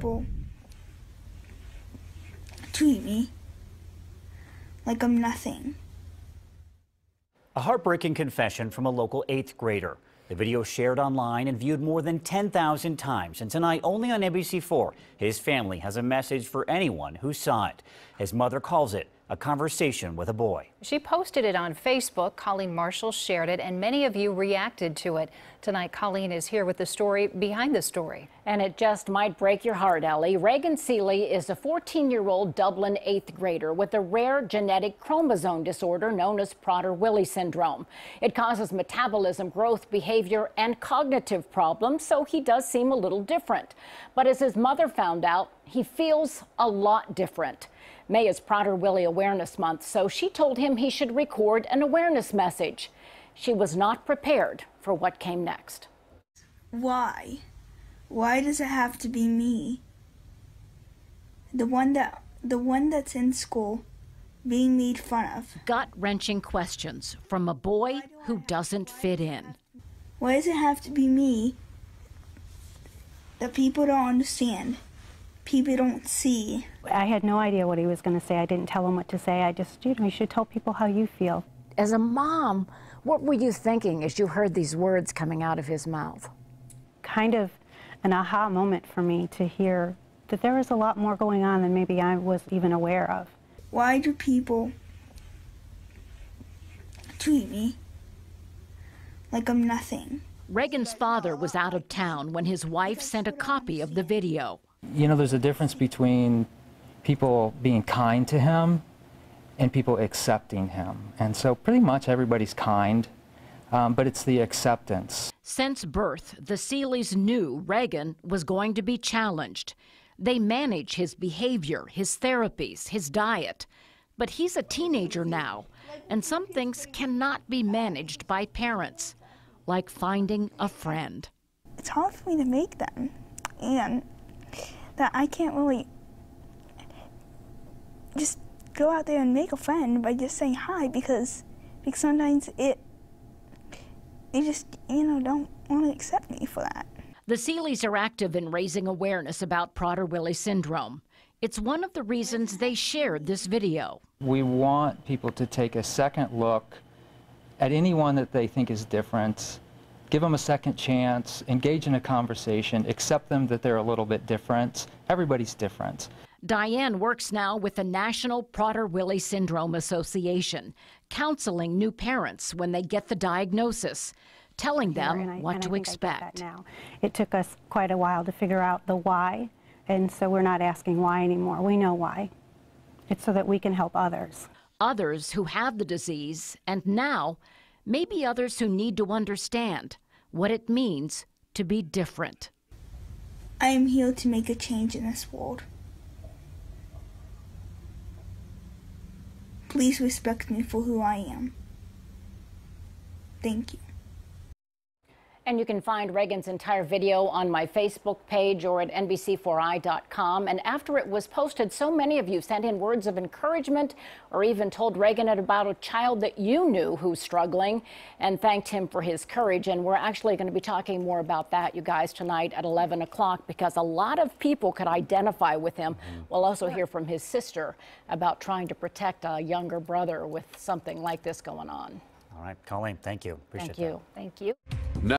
people treat me like I'm nothing. A heartbreaking confession from a local 8th grader. The video shared online and viewed more than 10,000 times. And tonight, only on NBC4, his family has a message for anyone who saw it. His mother calls it a conversation with a boy. She posted it on Facebook. Colleen Marshall shared it, and many of you reacted to it. Tonight, Colleen is here with the story behind the story. And it just might break your heart, Ellie. Reagan Seeley is a 14-year-old Dublin 8th grader with a rare genetic chromosome disorder known as Prader-Willi syndrome. It causes metabolism, growth, behavior, and cognitive problems, so he does seem a little different. But as his mother found out, he feels a lot different. May is Prader-Willi Awareness Month, so she told him he should record an awareness message. She was not prepared for what came next. Why? Why does it have to be me? The one that's in school being made fun of. Gut-wrenching questions from a boy who doesn't fit in. Why does it have to be me that people don't understand? People don't see. I had no idea what he was going to say. I didn't tell him what to say. I just, you should tell people how you feel. As a mom, what were you thinking as you heard these words coming out of his mouth? Kind of an aha moment for me to hear that there was a lot more going on than maybe I was even aware of. Why do people treat me like I'm nothing? Reagan's father was out of town when his wife sent a copy of the video. You know, there's a difference between people being kind to him and people accepting him. And so pretty much everybody's kind, but it's the acceptance. Since birth, the Seeleys knew Reagan was going to be challenged. They manage his behavior, his therapies, his diet. But he's a teenager now, and some things cannot be managed by parents, like finding a friend. It's hard for me to make them, and that I can't really just go out there and make a friend by just saying hi, because sometimes they just, don't want to accept me for that. The Seeleys are active in raising awareness about Prader-Willi syndrome. It's one of the reasons they shared this video. We want people to take a second look at anyone that they think is different, give them a second chance, engage in a conversation, accept them that they're a little bit different. Everybody's different. Diane works now with the National Prader-Willi Syndrome Association, counseling new parents when they get the diagnosis, telling them what to expect. Now, it took us quite a while to figure out the why, and so we're not asking why anymore. We know why. It's so that we can help others. Others who have the disease, and now maybe others who need to understand what it means to be different. I am here to make a change in this world. Please respect me for who I am. Thank you. And you can find Reagan's entire video on my Facebook page or at NBC4i.com. And after it was posted, so many of you sent in words of encouragement or even told Reagan about a child that you knew who's struggling and thanked him for his courage. And we're actually going to be talking more about that, you guys, tonight at 11 o'clock, because a lot of people could identify with him. We'll also hear from his sister about trying to protect a younger brother with something like this going on. All right, Colleen, thank you. Appreciate Thank you. that. Thank you.